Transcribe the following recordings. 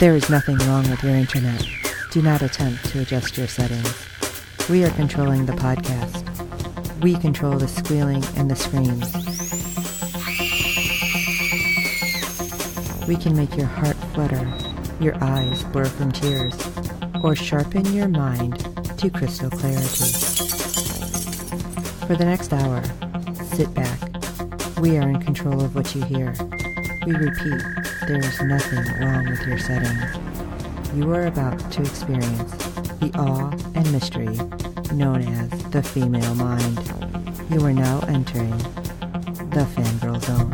There is nothing wrong with your internet. Do not attempt to adjust your settings. We are controlling the podcast. We control the squealing and the screams. We can make your heart flutter, your eyes blur from tears, or sharpen your mind to crystal clarity. For the next hour, sit back. We are in control of what you hear. We repeat, there is nothing wrong with your settings. You are about to experience the awe and mystery known as the female mind. You are now entering the Fangirl Zone.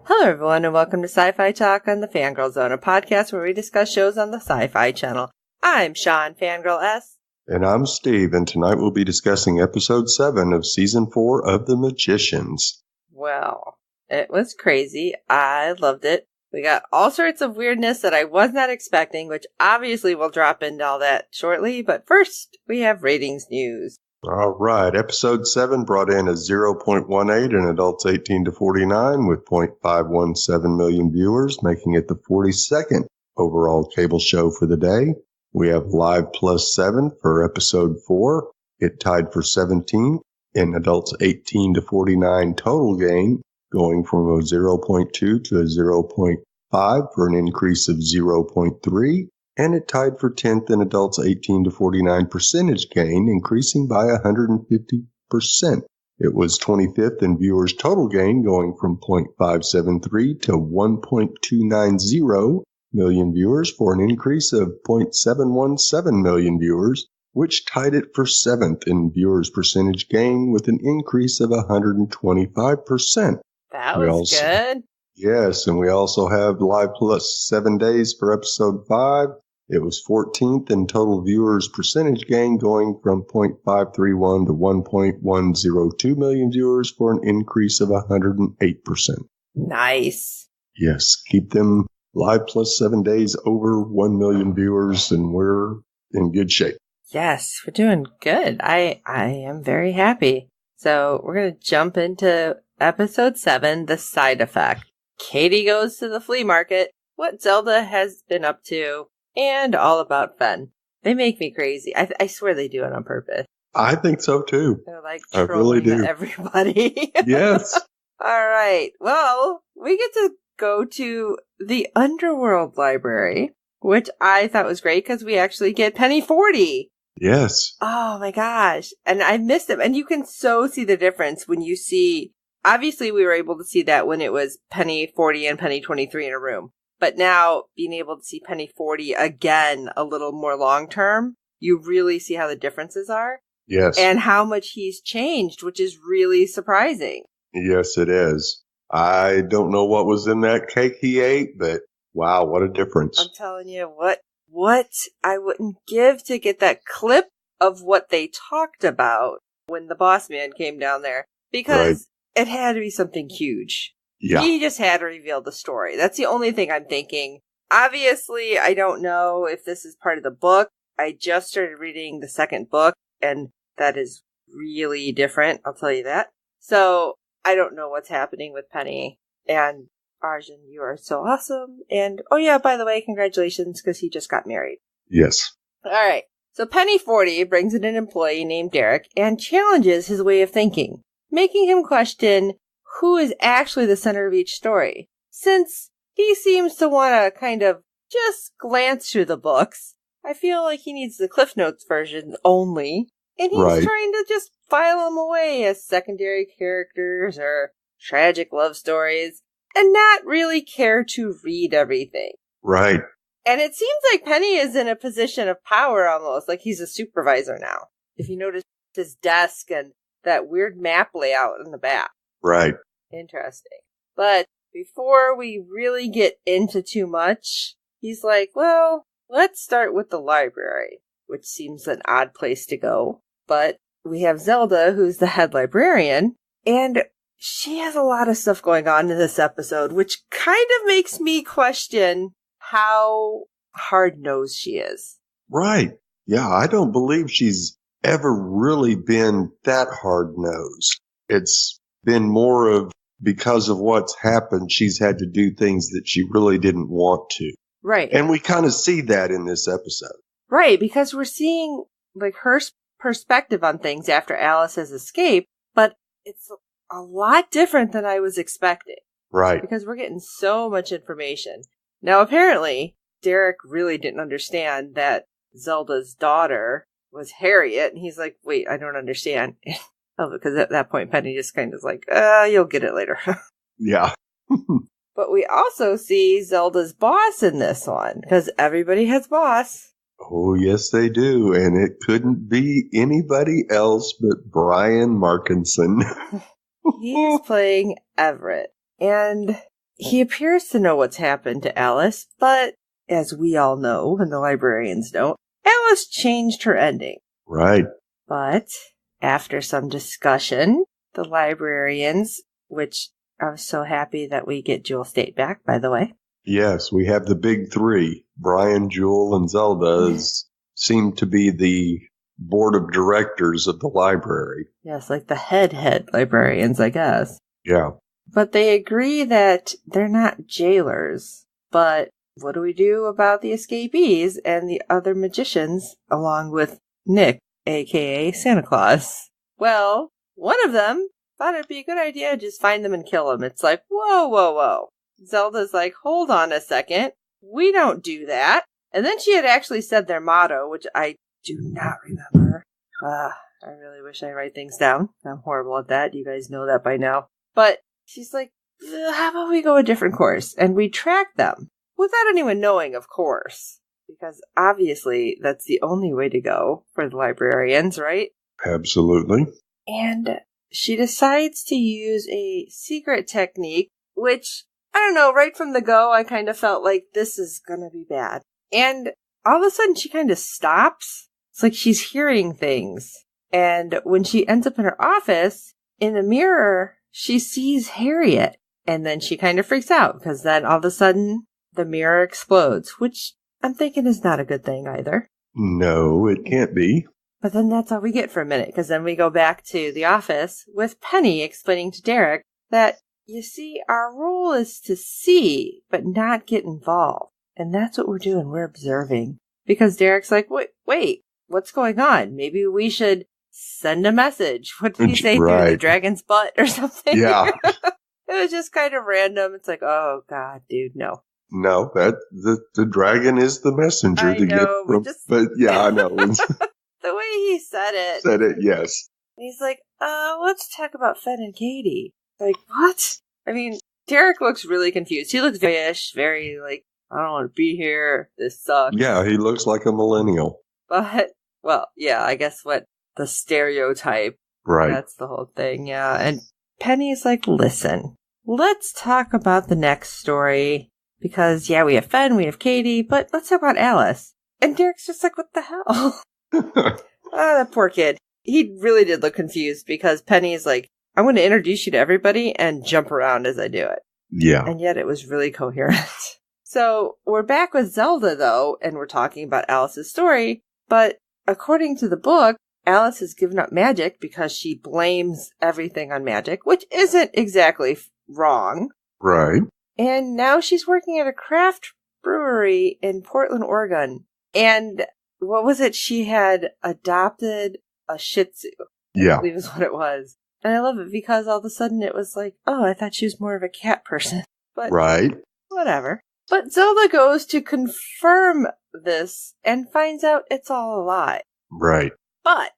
Hello everyone and welcome to SyFy Talk on the Fangirl Zone, a podcast where we discuss shows on the SyFy channel. I'm Sean, Fangirl S. And I'm Steve, and tonight we'll be discussing episode 7 of season 4 of The Magicians. Well, it was crazy. I loved it. We got all sorts of weirdness that I was not expecting, which obviously we'll drop into all that shortly. But first, we have ratings news. All right. Episode 7 brought in a 0.18 in adults 18 to 49 with 0.517 million viewers, making it the 42nd overall cable show for the day. We have Live Plus 7 for episode 4. It tied for 17 in adults 18 to 49 total gain, going from a 0.2 to a 0.5 for an increase of 0.3. And it tied for 10th in adults 18 to 49 percentage gain, increasing by 150%. It was 25th in viewers total gain, going from 0.573 to 1.290 million viewers for an increase of 0.717 million viewers, which tied it for 7th in viewers percentage gain with an increase of 125%. That was good. Yes, and we also have Live Plus 7 days for episode 5. It was 14th in total viewers percentage gain, going from 0.531 to 1.102 million viewers for an increase of 108%. Nice. Yes, keep them Live Plus 7 days over 1 million viewers, and we're in good shape. Yes, we're doing good. I am very happy. So we're going to jump into episode 7, The Side Effect. Katie goes to the flea market, what Zelda has been up to, and all about Fen. They make me crazy. I swear they do it on purpose. I think so, too. They're like I really trolling do. everybody. Yes. All right. Well, we get to go to the Underworld Library, which I thought was great because we actually get Penny 40. Yes. Oh my gosh. And I missed it. And you can so see the difference when you see, obviously we were able to see that when it was Penny 40 and Penny 23 in a room. But now being able to see Penny 40 again a little more long term, you really see how the differences are. Yes. And how much he's changed, which is really surprising. Yes, it is. I don't know what was in that cake he ate, but wow, what a difference. I'm telling you, what I wouldn't give to get that clip of what they talked about when the boss man came down there. Because It had to be something huge. Yeah. He just had to reveal the story. That's the only thing I'm thinking. Obviously, I don't know if this is part of the book. I just started reading the second book, and that is really different, I'll tell you that. So, I don't know what's happening with Penny. And Arjun, you are so awesome. And, oh yeah, by the way, congratulations, because he just got married. Yes. Alright, so Penny 40 brings in an employee named Derek and challenges his way of thinking, making him question who is actually the center of each story. Since he seems to want to kind of just glance through the books, I feel like he needs the Cliff Notes version only. And he's trying to just file them away as secondary characters or tragic love stories and not really care to read everything. Right. And it seems like Penny is in a position of power almost, like he's a supervisor now. If you notice his desk and that weird map layout in the back. Right. Interesting. But before we really get into too much, he's like, well, let's start with the library, which seems an odd place to go. But we have Zelda, who's the head librarian, and she has a lot of stuff going on in this episode, which kind of makes me question how hard-nosed she is. Right. Yeah, I don't believe she's ever really been that hard-nosed. It's been more of because of what's happened, she's had to do things that she really didn't want to. Right. And we kind of see that in this episode. Right, because we're seeing like her perspective on things after Alice has escaped, but it's a lot different than I was expecting. Right. Because we're getting so much information. Now, apparently, Derek really didn't understand that Zelda's daughter was Harriet, and he's like, wait, I don't understand. Oh, because at that point, Penny just kind of is like, you'll get it later. Yeah. But we also see Zelda's boss in this one, because everybody has boss. Oh, yes, they do. And it couldn't be anybody else but Brian Markinson. He's playing Everett. And he appears to know what's happened to Alice, but as we all know, and the librarians know, Alice changed her ending. Right. But after some discussion, the librarians, which I was so happy that we get Jewel State back, by the way. Yes, we have the big three. Brian, Jewel, and Zelda seem to be the board of directors of the library. Yes, like the head librarians, I guess. Yeah. But they agree that they're not jailers. But what do we do about the escapees and the other magicians, along with Nick, a.k.a. Santa Claus? Well, one of them thought it'd be a good idea to just find them and kill them. It's like, whoa. Zelda's like, hold on a second. We don't do that. And then she had actually said their motto, which I do not remember. I really wish I write things down. I'm horrible at that. You guys know that by now. But she's like, how about we go a different course? And we track them. Without anyone knowing, of course. Because obviously, that's the only way to go for the librarians, right? Absolutely. And she decides to use a secret technique, which, I don't know, right from the go, I kind of felt like this is gonna be bad. And all of a sudden, she kind of stops. It's like she's hearing things. And when she ends up in her office, in the mirror, she sees Harriet. And then she kind of freaks out, because then all of a sudden, the mirror explodes, which I'm thinking is not a good thing either. No, it can't be. But then that's all we get for a minute, because then we go back to the office with Penny explaining to Derek that, you see, our role is to see, but not get involved. And that's what we're doing. We're observing. Because Derek's like, wait, what's going on? Maybe we should send a message. What did he say? Right. Through the dragon's butt or something? Yeah. It was just kind of random. It's like, oh, God, dude, no. No, the dragon is the messenger I to know, get from. But yeah, I know. The way he said it. Said it, yes. He's like, let's talk about Fed and Katie. Like, what? I mean, Derek looks really confused. He looks very like, I don't want to be here. This sucks. Yeah, he looks like a millennial. But, well, yeah, I guess the stereotype. Right. That's the whole thing, yeah. And Penny's like, listen, let's talk about the next story. Because, yeah, we have Fen, we have Katie, but let's talk about Alice. And Derek's just like, what the hell? That poor kid. He really did look confused because Penny's like, I'm going to introduce you to everybody and jump around as I do it. Yeah. And yet it was really coherent. So we're back with Zelda, though, and we're talking about Alice's story. But according to the book, Alice has given up magic because she blames everything on magic, which isn't exactly wrong. Right. And now she's working at a craft brewery in Portland, Oregon. And what was it? She had adopted a Shih Tzu. Yeah. I believe is what it was. And I love it because all of a sudden it was like, oh, I thought she was more of a cat person. But right. Whatever. But Zelda goes to confirm this and finds out it's all a lie. Right. But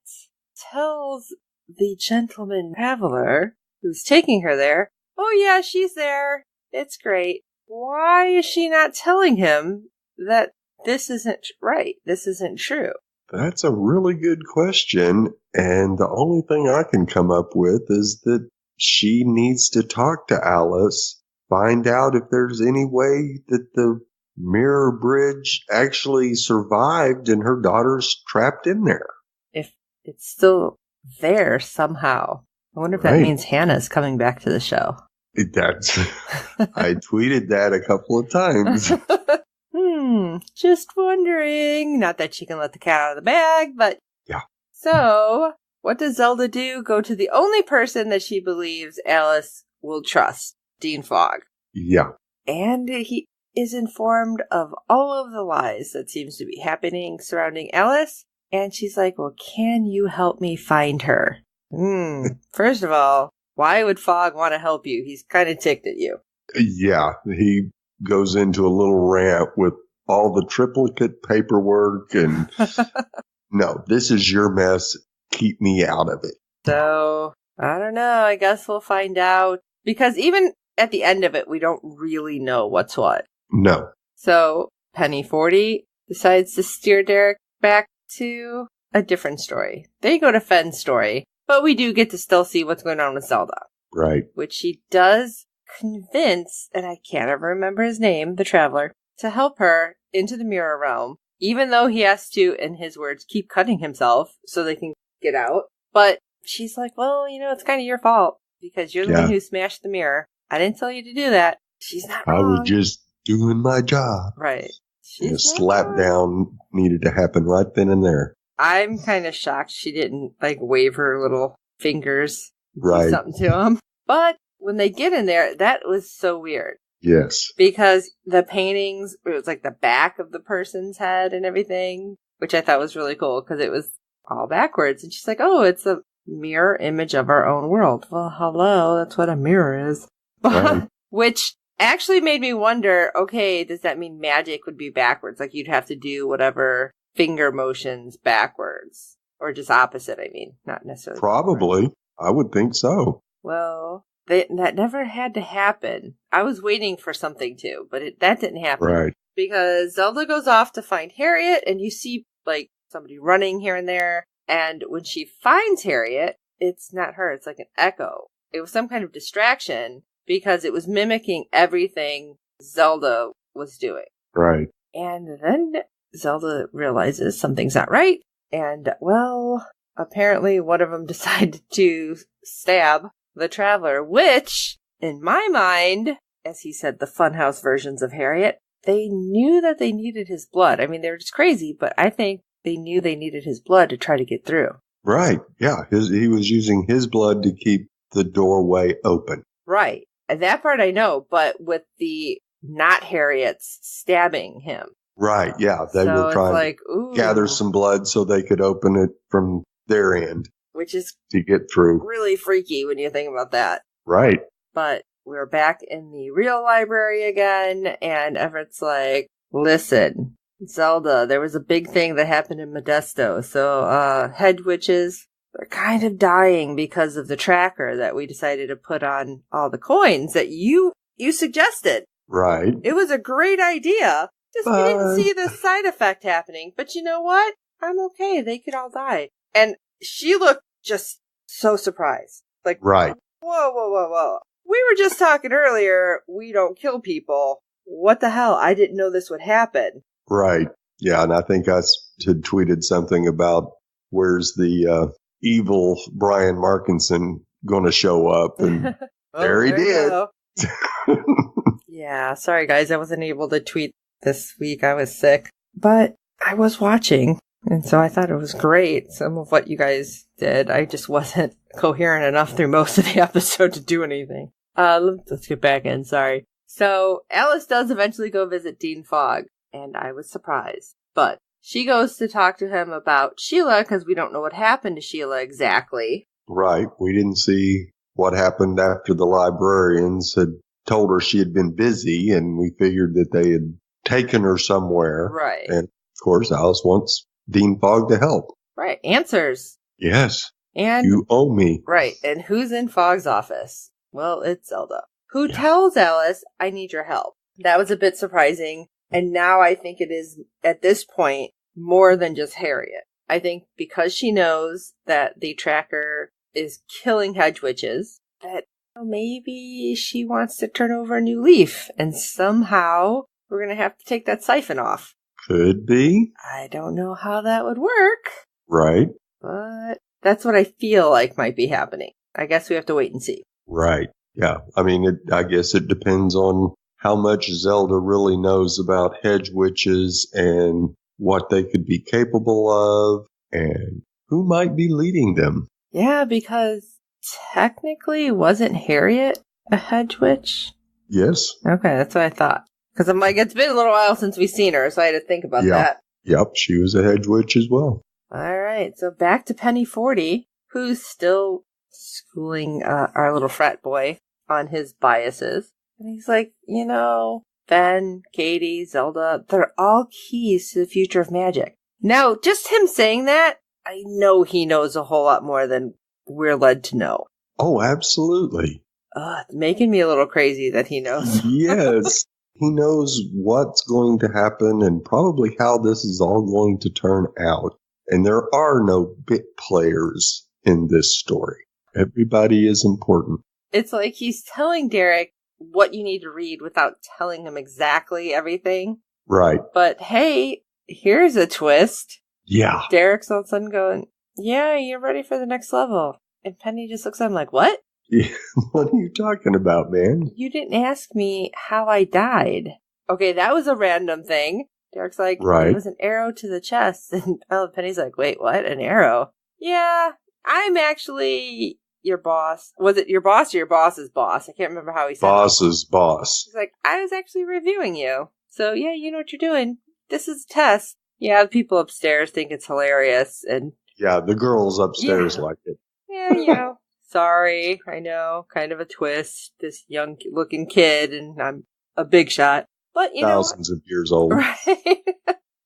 tells the gentleman traveler who's taking her there, oh yeah, she's there. It's great. Why is she not telling him that this isn't right? This isn't true. That's a really good question. And the only thing I can come up with is that she needs to talk to Alice, find out if there's any way that the mirror bridge actually survived and her daughter's trapped in there. If it's still there somehow. I wonder if that means Hannah's coming back to the show. I tweeted that a couple of times. Just wondering. Not that she can let the cat out of the bag, but... Yeah. So, what does Zelda do? Go to the only person that she believes Alice will trust Dean Fogg. Yeah. And he is informed of all of the lies that seems to be happening surrounding Alice. And she's like, well, can you help me find her? First of all, why would Fogg want to help you? He's kind of ticked at you. Yeah. He goes into a little rant with all the triplicate paperwork and no, this is your mess. Keep me out of it. So, I don't know. I guess we'll find out. Because even at the end of it, we don't really know what's what. No. So, Penny 40 decides to steer Derek back to a different story. They go to Fenn's story, but we do get to still see what's going on with Zelda. Right. Which she does convince, and I can't ever remember his name, the Traveler, to help her into the Mirror Realm, even though he has to, in his words, keep cutting himself so they can get out. But she's like, well, it's kind of your fault, because you're the one who smashed the mirror. I didn't tell you to do that. She's not wrong. I was just doing my job. Right. A slap down needed to happen right then and there. I'm kind of shocked she didn't, wave her little fingers, right, do something to him. But when they get in there, that was so weird. Yes. Because the paintings, it was the back of the person's head and everything, which I thought was really cool because it was all backwards. And she's like, oh, it's a mirror image of our own world. Well, hello, that's what a mirror is. Right. Which actually made me wonder, okay, does that mean magic would be backwards? You'd have to do whatever finger motions backwards. Or just opposite, not necessarily. Probably. Backwards. I would think so. Well, that never had to happen. I was waiting for something to, but that didn't happen. Right. Because Zelda goes off to find Harriet, and you see, somebody running here and there. And when she finds Harriet, it's not her. It's like an echo. It was some kind of distraction because it was mimicking everything Zelda was doing. Right. And then Zelda realizes something's not right. And, well, apparently one of them decided to stab the Traveler, which, in my mind, as he said, the Funhouse versions of Harriet, they knew that they needed his blood. They were just crazy, but I think they knew they needed his blood to try to get through. Right. Yeah. He was using his blood to keep the doorway open. Right. And that part I know, but with the not Harriet's stabbing him. Right. Yeah. They were trying to gather some blood so they could open it from their end. Which is to get through. Really freaky when you think about that. Right. But we're back in the real library again, and Everett's like, listen, Zelda, there was a big thing that happened in Modesto, so head witches are kind of dying because of the tracker that we decided to put on all the coins that you suggested. Right. It was a great idea. Just we didn't see the side effect happening. But you know what? I'm okay. They could all die. And she looked just so surprised. Right. Whoa. We were just talking earlier, we don't kill people. What the hell? I didn't know this would happen. Right. Yeah, and I think I had tweeted something about where's the evil Brian Markinson going to show up, and there he did. Yeah, sorry guys, I wasn't able to tweet this week. I was sick, but I was watching, and so I thought it was great. Some of what you guys did, I just wasn't coherent enough through most of the episode to do anything. Let's get back in, sorry. So, Alice does eventually go visit Dean Fogg, and I was surprised. But she goes to talk to him about Sheila, because we don't know what happened to Sheila exactly. Right. We didn't see what happened after the librarians had told her she had been busy, and we figured that they had taken her somewhere. Right. And, of course, Alice wants Dean Fogg to help. Right. Answers. Yes. And you owe me. Right. And who's in Fogg's office? Well, it's Zelda, who tells Alice, I need your help. That was a bit surprising. And now I think it is, at this point, more than just Harriet. I think because she knows that the tracker is killing hedge witches, that maybe she wants to turn over a new leaf. And somehow we're going to have to take that siphon off. Could be. I don't know how that would work. Right. But that's what I feel like might be happening. I guess we have to wait and see. Right. Yeah. I mean, I guess it depends on how much Zelda really knows about hedge witches and what they could be capable of and who might be leading them. Yeah, because technically wasn't Harriet A hedge witch? Yes. Okay, that's what I thought. Because I'm like, it's been a little while since we've seen her, so I had to think about that. Yep, she was a hedge witch as well. All right, so back to Penny 40, who's still schooling our little frat boy on his biases. And he's like, Ben, Katie, Zelda, they're all keys to the future of magic. Now, just him saying that, I know he knows a whole lot more than we're led to know. Oh, absolutely. It's making me a little crazy that he knows. Yes. He knows what's going to happen and probably how this is all going to turn out. And there are no bit players in this story. Everybody is important. It's like he's telling Derek what you need to read without telling him exactly everything. Right. But hey, here's a twist. Yeah. Derek's all of a sudden going, yeah, you're ready for the next level. And Penny just looks at him like, what? Yeah. What are you talking about, man? You didn't ask me how I died. Okay, that was a random thing. Derek's like, right. It was an arrow to the chest. And Penny's like, wait, what? An arrow? Yeah, I'm actually your boss. Was it your boss or your boss's boss? I can't remember how he said Boss's boss. He's like, I was actually reviewing you. So yeah, you know what you're doing. This is a test. Yeah, the people upstairs think it's hilarious. And yeah, the girls upstairs like it. Yeah, sorry, I know, kind of a twist. This young-looking kid, and I'm a big shot. But thousands of years old. Right?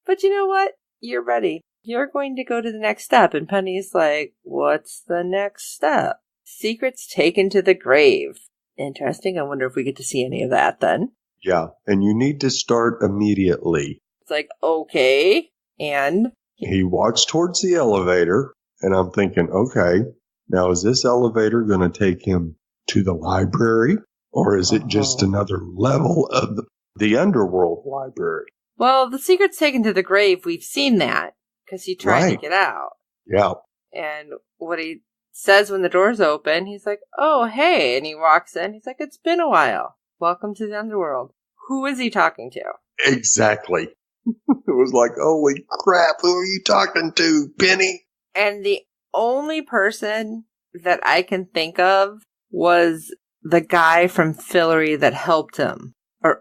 But you know what? You're ready. You're going to go to the next step. And Penny's like, what's the next step? Secrets taken to the grave. Interesting. I wonder if we get to see any of that then. Yeah, and you need to start immediately. It's like, okay. And he walks towards the elevator, and I'm thinking, okay, now is this elevator going to take him to the library, or is it just another level of the underworld library? Well, the secret's taken to the grave. We've seen that because he tried to get out. Yeah. And what he says when the door's open, he's like, oh, hey. And he walks in. He's like, it's been a while. Welcome to the underworld. Who is he talking to? Exactly. It was like, holy crap, who are you talking to, Penny? And the only person that I can think of was the guy from Fillory that helped him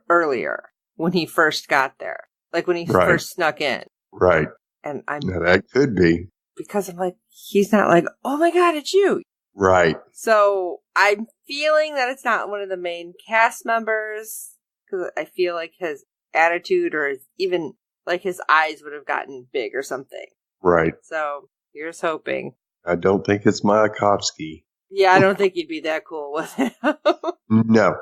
earlier when he first got there. Like when he first snuck in. Right. And now that could be. Because I'm like, he's not like, oh my God, it's you. Right. So I'm feeling that it's not one of the main cast members. Because I feel like his attitude or even like his eyes would have gotten big or something. Right. So here's hoping. I don't think it's Mayakovsky. Yeah, I don't think he'd be that cool with him. No,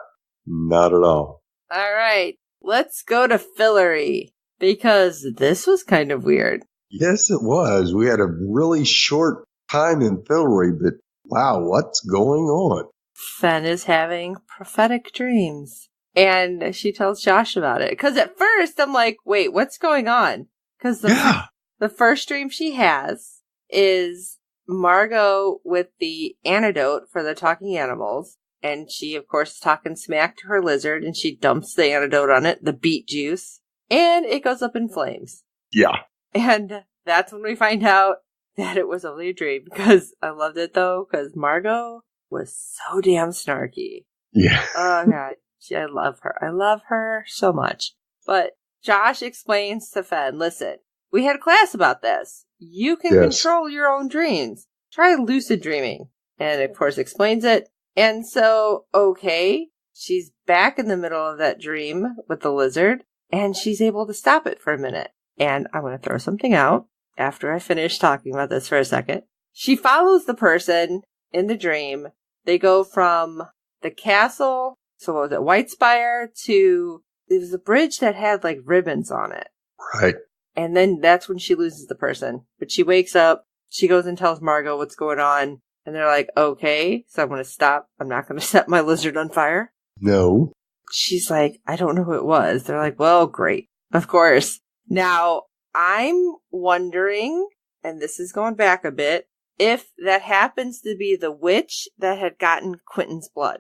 not at all. All right, let's go to Fillory because this was kind of weird. Yes, it was. We had a really short time in Fillory, but wow, what's going on? Fen is having prophetic dreams. And she tells Josh about it. Because at first, I'm like, wait, what's going on? Because the first dream she has is Margot with the antidote for the talking animals. And she, of course, is talking smack to her lizard. And she dumps the antidote on it, the beet juice. And it goes up in flames. Yeah. And that's when we find out that it was only a dream. Because I loved it, though. Because Margot was so damn snarky. Yeah. Oh, God. I love her. I love her so much. But Josh explains to Fen, listen, we had a class about this. You can control your own dreams. Try lucid dreaming. And of course explains it. And so, okay, she's back in the middle of that dream with the lizard. And she's able to stop it for a minute. And I'm going to throw something out after I finish talking about this for a second. She follows the person in the dream. They go from the castle. So what was it? White Spire to, it was a bridge that had like ribbons on it. Right. And then that's when she loses the person. But she wakes up, she goes and tells Margot what's going on. And they're like, okay, so I'm going to stop. I'm not going to set my lizard on fire. No. She's like, I don't know who it was. They're like, well, great. Of course. Now, I'm wondering, and this is going back a bit, if that happens to be the witch that had gotten Quentin's blood.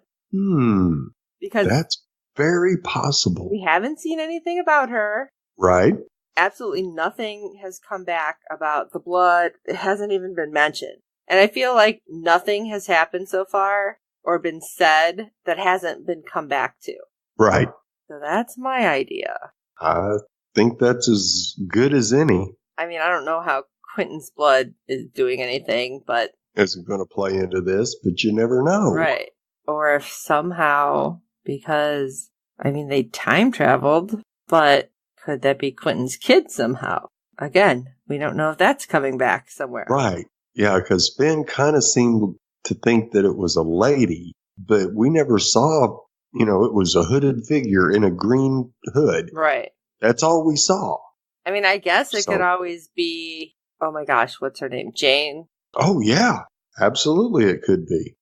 Because that's very possible. We haven't seen anything about her. Right. Absolutely nothing has come back about the blood. It hasn't even been mentioned. And I feel like nothing has happened so far, or been said that hasn't been come back to. Right. So that's my idea. I think that's as good as any. I mean, I don't know how Quentin's blood is doing anything, but... Isn't going to play into this, but you never know. Right. Or if somehow, because, I mean, they time traveled, but could that be Quentin's kid somehow? Again, we don't know if that's coming back somewhere. Right. Yeah, because Finn kind of seemed to think that it was a lady, but we never saw, it was a hooded figure in a green hood. Right. That's all we saw. I mean, I guess it could always be, oh my gosh, what's her name? Jane? Oh, yeah. Absolutely, it could be.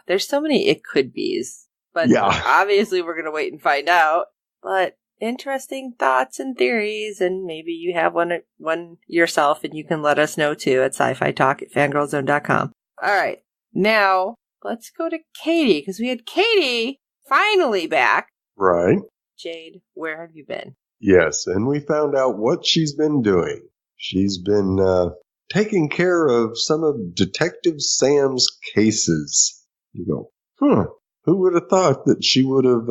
There's so many it could be's. But obviously we're going to wait and find out. But interesting thoughts and theories, and maybe you have one yourself, and you can let us know too at SyFyTalk@fangirlzone.com. All right. Now, let's go to Katie, because we had Katie finally back. Right. Jade, where have you been? Yes, and we found out what she's been doing. She's been taking care of some of Detective Sam's cases. You go, who would have thought that she would have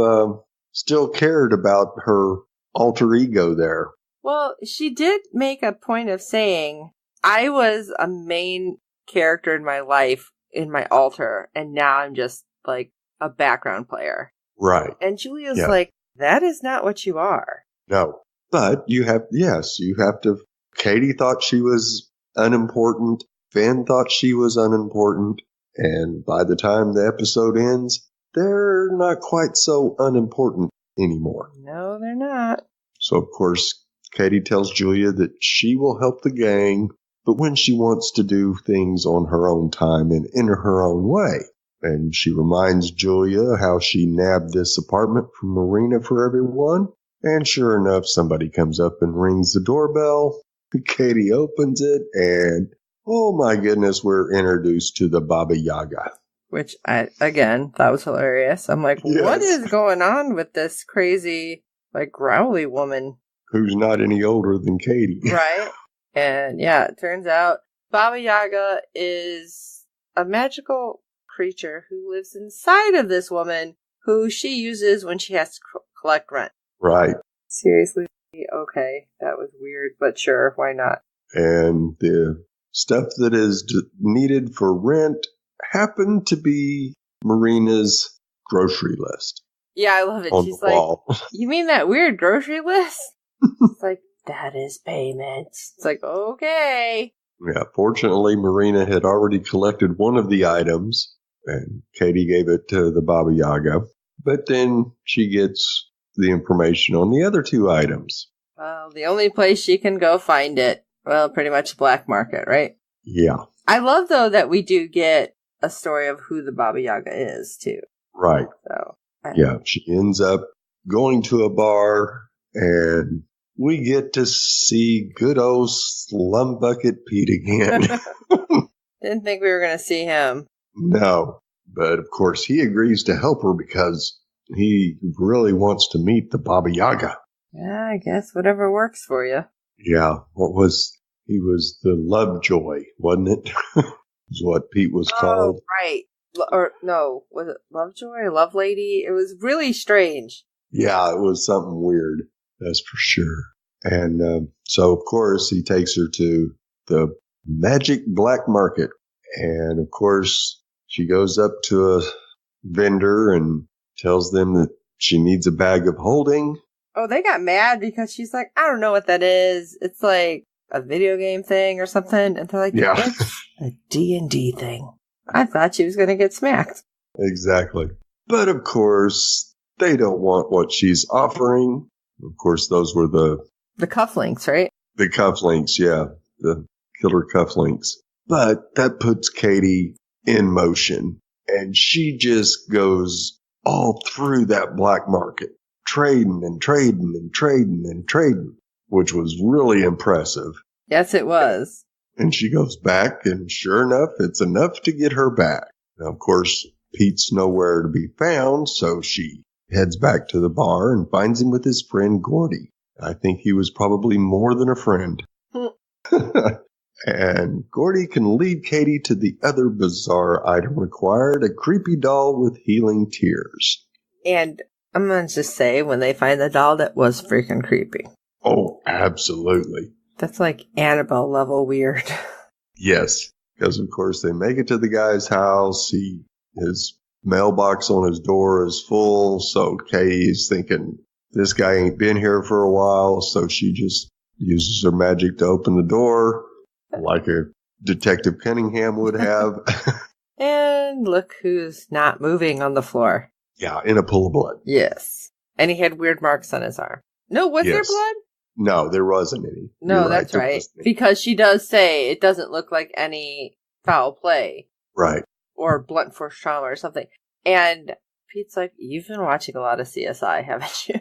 still cared about her alter ego there? Well, she did make a point of saying, I was a main character in my life, in my alter, and now I'm just like a background player. Right. And Julia's like, that is not what you are. No. But you have to. Katie thought she was unimportant. Finn thought she was unimportant. And by the time the episode ends, they're not quite so unimportant anymore. No, they're not. So, of course, Katie tells Julia that she will help the gang, but when she wants to do things on her own time and in her own way. And she reminds Julia how she nabbed this apartment from Marina for everyone. And sure enough, somebody comes up and rings the doorbell. Katie opens it, and oh my goodness, we're introduced to the Baba Yaga. Which I, again, thought was hilarious. I'm like, What is going on with this crazy, like, growly woman? Who's not any older than Katie. Right? And yeah, it turns out Baba Yaga is a magical creature who lives inside of this woman, who she uses when she has to collect rent. Right. Seriously? Okay, that was weird, but sure, why not? And the stuff that is needed for rent happened to be Marina's grocery list. Yeah, I love it. She's like, wall. You mean that weird grocery list? It's like, that is payments. It's like, okay. Yeah, fortunately, Marina had already collected one of the items, and Katie gave it to the Baba Yaga. But then she gets the information on the other two items. Well, the only place she can go find it, well, pretty much the black market, right? Yeah. I love, though, that we do get a story of who the Baba Yaga is, too. Right. So, yeah, she ends up going to a bar, and we get to see good old Slumbucket Pete again. Didn't think we were going to see him. No, but of course he agrees to help her because he really wants to meet the Baba Yaga. Yeah, I guess whatever works for you. Yeah, he was the Lovejoy, wasn't it? Is what Pete was called. Right. Or no, was it Lovejoy or Love Lady? It was really strange. Yeah, it was something weird, that's for sure. And so, of course, he takes her to the magic black market. And, of course, she goes up to a vendor and tells them that she needs a bag of holding. Oh, they got mad because she's like, I don't know what that is. It's like a video game thing or something. And they're like, it's a D&D thing. I thought she was going to get smacked. Exactly. But, of course, they don't want what she's offering. Of course, those were the cufflinks, right? The cufflinks, yeah. The killer cufflinks. But that puts Katie in motion. And she just goes all through that black market, trading and trading and trading and trading, which was really impressive. Yes, it was. And she goes back, and sure enough, it's enough to get her back. Now, of course, Pete's nowhere to be found, so she heads back to the bar and finds him with his friend Gordy. I think he was probably more than a friend. And Gordy can lead Katie to the other bizarre item required, a creepy doll with healing tears. And I'm going to just say, when they find the doll, that was freaking creepy. Oh, absolutely. That's like Annabelle level weird. Yes, because of course they make it to the guy's house. His mailbox on his door is full, so Katie's thinking this guy ain't been here for a while, so she just uses her magic to open the door, like a Detective Cunningham would have. And look who's not moving on the floor. Yeah, in a pool of blood. Yes. And he had weird marks on his arm. No, was there blood? No, there wasn't any. No, You're that's right. Because she does say it doesn't look like any foul play. Right. Or blunt force trauma or something. And Pete's like, you've been watching a lot of CSI, haven't you?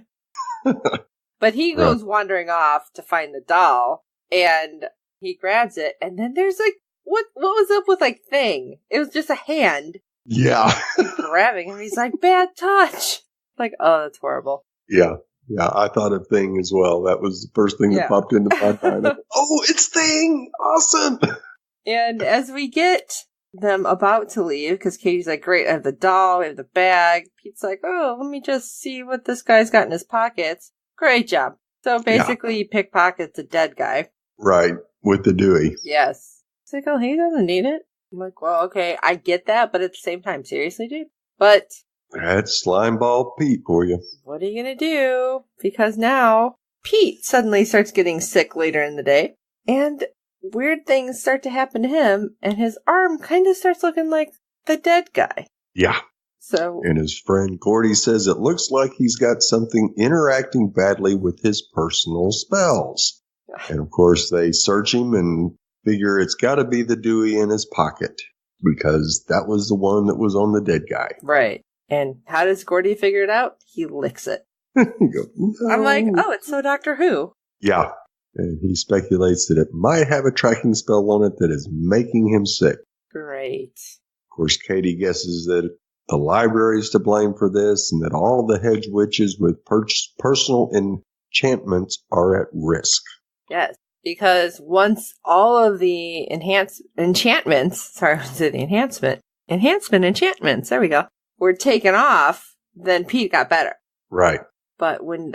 But he goes wandering off to find the doll, and he grabs it, and then there's like, what was up with like Thing? It was just a hand. Yeah. Grabbing him. He's like, bad touch. Like, oh, that's horrible. Yeah. Yeah, I thought of Thing as well. That was the first thing that popped into my mind. Oh, it's Thing! Awesome! And as we get them about to leave, because Katie's like, great, I have the doll, we have the bag. Pete's like, oh, let me just see what this guy's got in his pockets. Great job. So basically, he pickpockets a dead guy. Right, with the Dewey. Yes. He's like, oh, he doesn't need it. I'm like, well, okay, I get that, but at the same time, seriously, dude? But that's Slimeball Pete for you. What are you going to do? Because now Pete suddenly starts getting sick later in the day, and weird things start to happen to him, and his arm kind of starts looking like the dead guy. Yeah. So, and his friend Gordy says it looks like he's got something interacting badly with his personal spells. And of course, they search him and figure it's got to be the Dewey in his pocket, because that was the one that was on the dead guy. Right. And how does Gordy figure it out? He licks it. Go, no. I'm like, oh, it's so Doctor Who. Yeah. And he speculates that it might have a tracking spell on it that is making him sick. Great. Of course, Katie guesses that the library is to blame for this, and that all the hedge witches with personal enchantments are at risk. Yes, because once all of the enchantments, there we go, were taken off, then Pete got better. Right. But when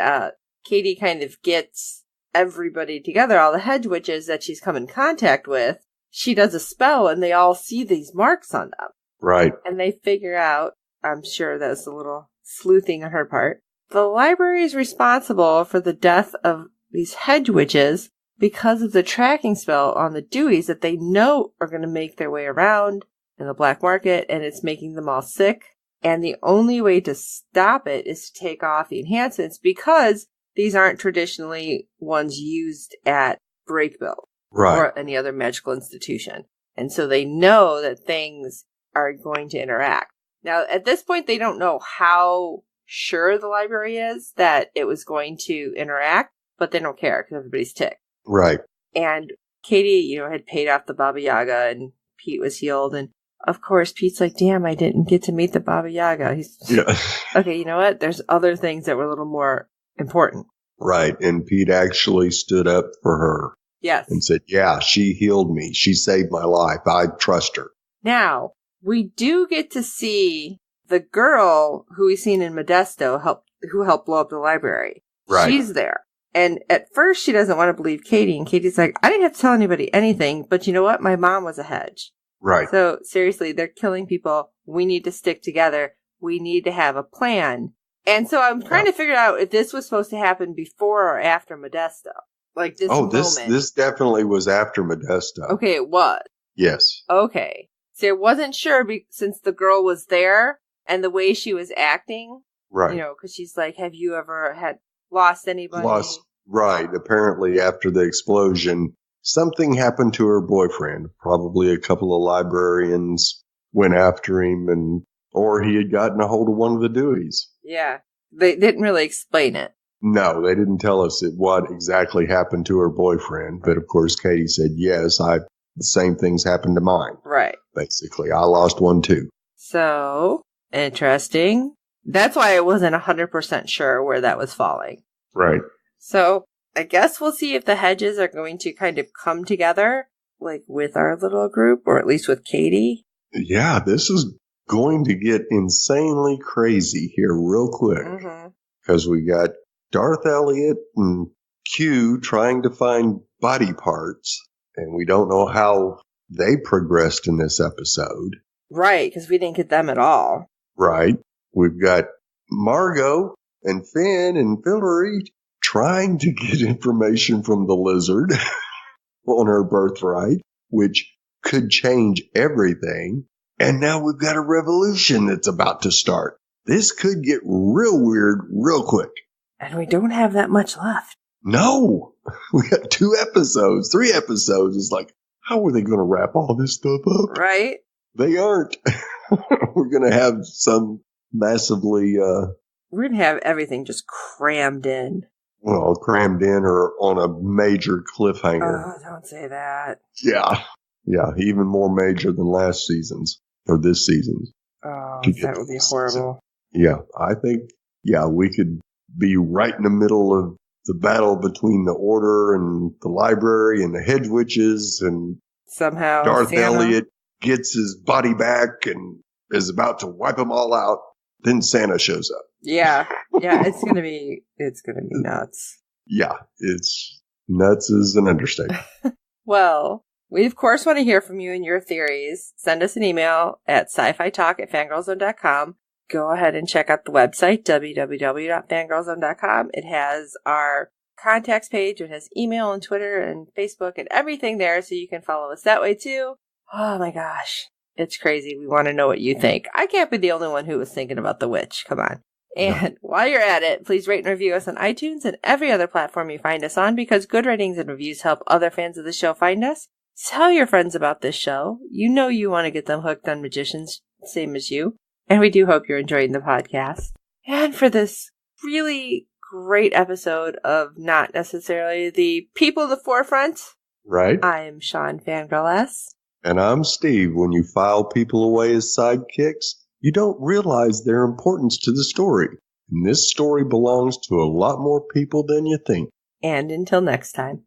Katie kind of gets everybody together, all the hedge witches that she's come in contact with, she does a spell and they all see these marks on them. Right. And they figure out, I'm sure that's a little sleuthing on her part, the library is responsible for the death of these hedge witches because of the tracking spell on the Deweys that they know are going to make their way around in the black market, and it's making them all sick. And the only way to stop it is to take off the enhancements, because these aren't traditionally ones used at Breakbill or any other magical institution. And so they know that things are going to interact. Now, at this point, they don't know how sure the library is that it was going to interact, but they don't care because everybody's ticked. Right. And Katie, had paid off the Baba Yaga, and Pete was healed. And of course, Pete's like, damn, I didn't get to meet the Baba Yaga. Okay, you know what? There's other things that were a little more important. Right. And Pete actually stood up for her. Yes. And said, yeah, she healed me. She saved my life. I trust her. Now, we do get to see the girl who we've seen in Modesto who helped blow up the library. Right. She's there. And at first, she doesn't want to believe Katie. And Katie's like, I didn't have to tell anybody anything, but you know what? My mom was a hedge. Right. So, seriously, they're killing people. We need to stick together. We need to have a plan. And so I'm trying to figure out if this was supposed to happen before or after Modesto. Like this moment. This definitely was after Modesto. Okay, it was. Yes. Okay. So I wasn't sure since the girl was there and the way she was acting. Right. Because she's like, have you ever lost anybody? Right. Apparently, after the explosion, something happened to her boyfriend. Probably a couple of librarians went after him, or he had gotten a hold of one of the Deweys. Yeah. They didn't really explain it. No, they didn't tell us what exactly happened to her boyfriend. But of course, Katie said, yes, the same things happened to mine. Right. Basically, I lost one too. So, interesting. That's why I wasn't 100% sure where that was falling. Right. So, I guess we'll see if the hedges are going to kind of come together like, with our little group, or at least with Katie. Yeah, this is going to get insanely crazy here real quick. Because we got Darth Elliott and Q trying to find body parts, and we don't know how they progressed in this episode. Right, because we didn't get them at all. Right. We've got Margot and Finn and Fillory trying to get information from the lizard on her birthright, which could change everything. And now we've got a revolution that's about to start. This could get real weird real quick. And we don't have that much left. No. We got 2 episodes, 3 episodes. It's like, how are they going to wrap all this stuff up? Right. They aren't. We're going to have some massively... We're going to have everything just crammed in. Well, crammed in or on a major cliffhanger. Oh, don't say that. Yeah. Yeah, even more major than last season's, or this season's. Oh, that would be horrible. Yeah, I think, we could be right in the middle of the battle between the Order and the Library and the Hedge Witches, and somehow Darth Elliott gets his body back and is about to wipe them all out. Then Santa shows up. Yeah, it's gonna be nuts. Yeah, it's nuts is an understatement. Well, we of course want to hear from you and your theories. Send us an email at syfytalk@fangirlzone.com. Go ahead and check out the website, www.fangirlzone.com. It has our contacts page. It has email and Twitter and Facebook and everything there, so you can follow us that way too. Oh my gosh. It's crazy. We want to know what you think. I can't be the only one who was thinking about the witch. Come on. And while you're at it, please rate and review us on iTunes and every other platform you find us on, because good ratings and reviews help other fans of the show find us. Tell your friends about this show. You know you want to get them hooked on magicians, same as you. And we do hope you're enjoying the podcast. And for this really great episode of not necessarily the people at the forefront. Right. I am Sean Fangirl S. And I'm Steve. When you file people away as sidekicks, you don't realize their importance to the story. And this story belongs to a lot more people than you think. And until next time.